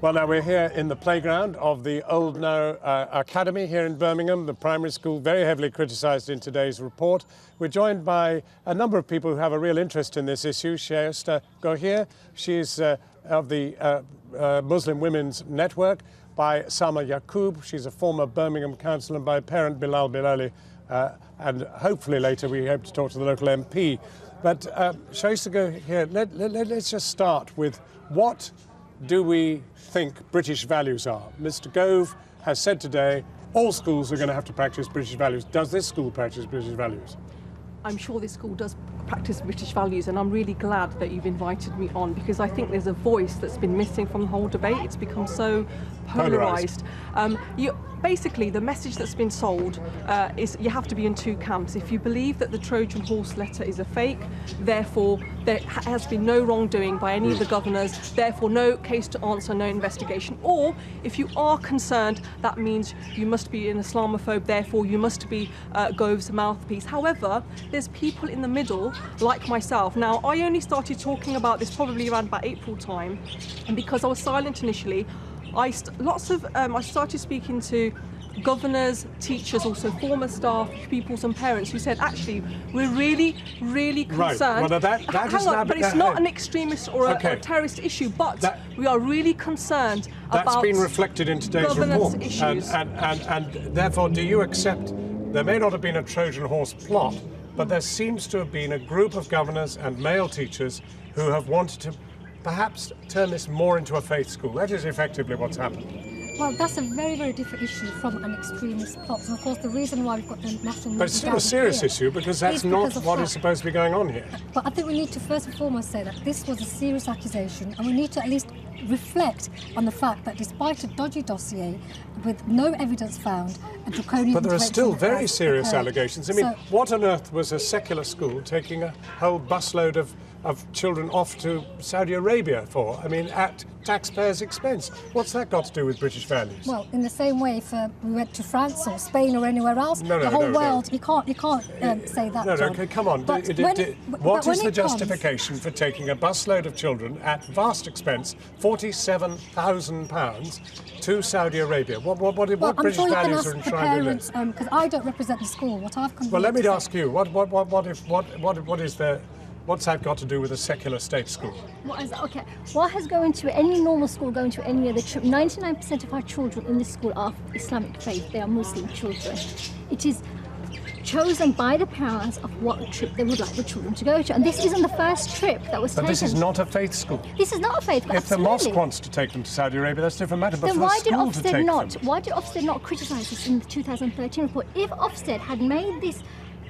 Well, now we're here in the playground of the Oldknow Academy here in Birmingham, the primary school, very heavily criticised in today's report. We're joined by a number of people who have a real interest in this issue. Shaista Gohir, she's of the Muslim Women's Network, by Salma Yaqoob, she's a former Birmingham councillor, and by parent Belal Ballali, and hopefully later we hope to talk to the local MP. But Shaista Gohir, let's just start with what do we think British values are? Mr. Gove has said today all schools are going to have to practice British values. Does this school practice British values? I'm sure this school does practice British values, and I'm really glad that you've invited me on, because I think there's a voice that's been missing from the whole debate. It's become so polarised. Basically, the message that's been sold is you have to be in two camps. If you believe that the Trojan Horse letter is a fake, therefore there has been no wrongdoing by any of the governors, therefore no case to answer, no investigation. Or if you are concerned, that means you must be an Islamophobe, therefore you must be Gove's mouthpiece. However, there's people in the middle, like myself. Now, I only started talking about this probably around about April time, and because I was silent initially, I started speaking to governors, teachers, also former staff, pupils and parents who said, actually, we're really, really concerned. Right. Well, but it's not an extremist or a terrorist issue, but we are really concerned about that's been reflected in today's report. Issues. And therefore, do you accept there may not have been a Trojan Horse plot, but there seems to have been a group of governors and male teachers who have wanted to perhaps turn this more into a faith school? That is effectively what's happened. Well, that's a very, very different issue from an extremist plot. And of course, the reason why we've got the national... But it's still a serious issue, because that's not what is supposed to be going on here. But I think we need to first and foremost say that this was a serious accusation, and we need to at least reflect on the fact that despite a dodgy dossier with no evidence found, a draconian... But there are still very serious allegations. I mean, what on earth was a secular school taking a whole busload of children off to Saudi Arabia for? I mean, at taxpayers' expense. What's that got to do with British values? Well, in the same way, if we went to France or Spain or anywhere else, the whole world, you can't say that. No, okay, come on. What is the justification for taking a busload of children at vast expense, £47,000, to Saudi Arabia? What British values are enshrined in this? Because I don't represent the school. What I've come. Well, let me ask you. What's that got to do with a secular state school? What has going to any normal school, going to any other trip? 99% of our children in this school are Islamic faith. They are Muslim children. It is chosen by the parents of what trip they would like the children to go to. And this isn't the first trip that was taken. But this is not a faith school. This is not a faith school, If the mosque wants to take them to Saudi Arabia, that's a different matter. But then for why the school to take them... Why did Ofsted not criticise this in the 2013 report? If Ofsted had made this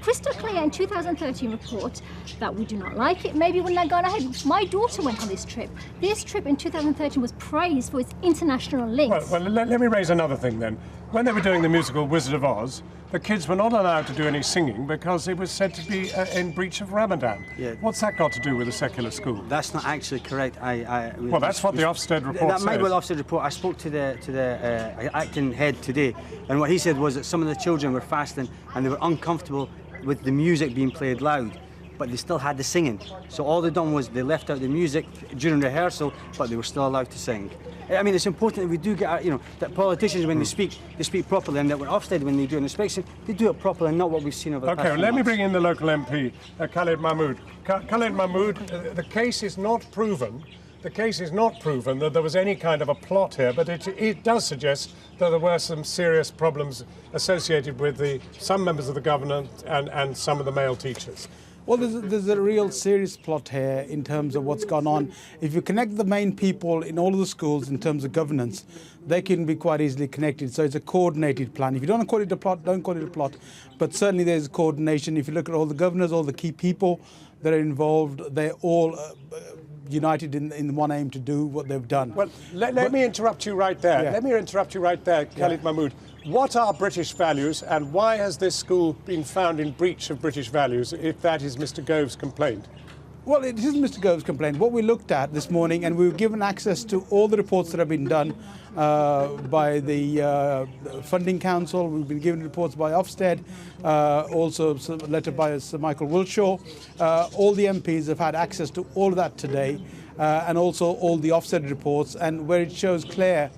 crystal clear in 2013 report that we do not like it, maybe wouldn't have gone ahead. My daughter went on this trip. This trip in 2013 was praised for its international links. Well, let me raise another thing then. When they were doing the musical Wizard of Oz, the kids were not allowed to do any singing because it was said to be in breach of Ramadan. Yeah. What's that got to do with a secular school? That's not actually correct. Well, that's what the Ofsted report says. That might be the Ofsted report. I spoke to the acting head today, and what he said was that some of the children were fasting and they were uncomfortable with the music being played loud, but they still had the singing. So all they done was they left out the music during rehearsal, but they were still allowed to sing. I mean, it's important that we do get, that politicians, when they speak properly, and that we're Ofsted, when they do an inspection, they do it properly and not what we've seen over the past few months. Let me bring in the local MP, Khalid Mahmood. Khalid Mahmood, the case is not proven. The case is not proven that there was any kind of a plot here, but it does suggest that there were some serious problems associated with some members of the government and some of the male teachers. Well, there's a real serious plot here in terms of what's gone on. If you connect the main people in all of the schools in terms of governance, they can be quite easily connected. So it's a coordinated plan. If you don't call it a plot, don't call it a plot. But certainly there's coordination. If you look at all the governors, all the key people that are involved, they're all united in one aim to do what they've done. Well, let me interrupt you right there. Let me interrupt you right there, Khalid Mahmood. What are British values, and why has this school been found in breach of British values, if that is Mr. Gove's complaint? Well, it isn't Mr. Gove's complaint. What we looked at this morning, and we were given access to all the reports that have been done by the Funding Council. We've been given reports by Ofsted, also a letter by Sir Michael Wilshaw. All the MPs have had access to all of that today. and also all the offset reports, and where it shows clear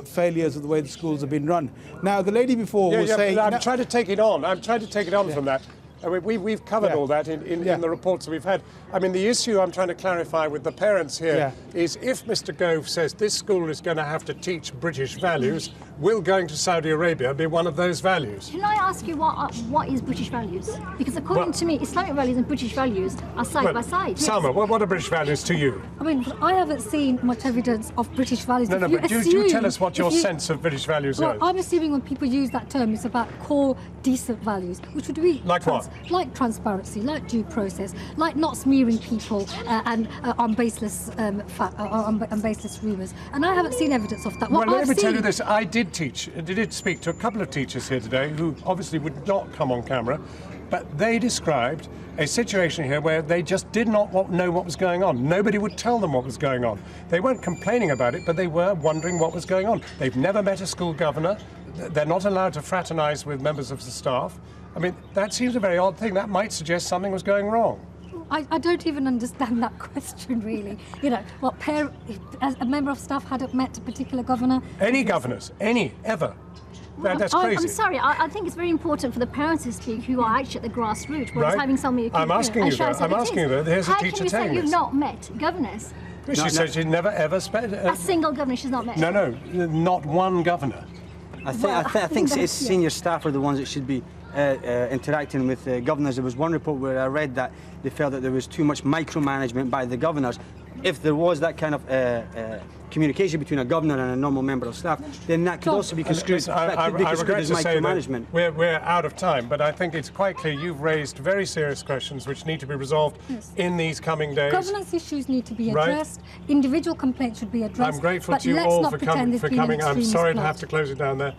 failures of the way the schools have been run. Now, the lady before was saying... I'm trying to take it on. I'm trying to take it on from that. I mean, we've covered all that in the reports that we've had. I mean, the issue I'm trying to clarify with the parents here is if Mr. Gove says this school is going to have to teach British values, will going to Saudi Arabia be one of those values? Can I ask you what is British values? Because according to me, Islamic values and British values are side by side. Salma, what are British values to you? I mean, I haven't seen much evidence of British values. No, but do you tell us what your sense of British values is? I'm assuming when people use that term, it's about core decent values, which would be... Like what? Like transparency, like due process, like not smearing people and on baseless baseless rumours. And I haven't seen evidence of that. Well, let me tell you this. I did speak to a couple of teachers here today who obviously would not come on camera, but they described a situation here where they just did not know what was going on. Nobody would tell them what was going on. They weren't complaining about it, but they were wondering what was going on. They've never met a school governor. They're not allowed to fraternise with members of the staff. I mean, that seems a very odd thing. That might suggest something was going wrong. I don't even understand that question, really. You know, as a member of staff hadn't met a particular governor? Any governors, ever. That's crazy. I'm sorry, I think it's very important for the parents to speak who are actually at the grassroots, whereas having Salma Yaqoob I'm asking you that. Here's a teacher telling How can you say you've not met governors? She said she'd never ever spent... a single governor she's not met? No, not one governor. I think it's senior staff are the ones that should be interacting with governors. There was one report where I read that they felt that there was too much micromanagement by the governors. If there was that kind of communication between a governor and a normal member of staff, then that could also be construed, I regret as to say micromanagement. That we're out of time, but I think it's quite clear you've raised very serious questions which need to be resolved in these coming days. Governance issues need to be addressed. Individual complaints should be addressed. I'm grateful to you all for coming. I'm sorry to have to close it down there.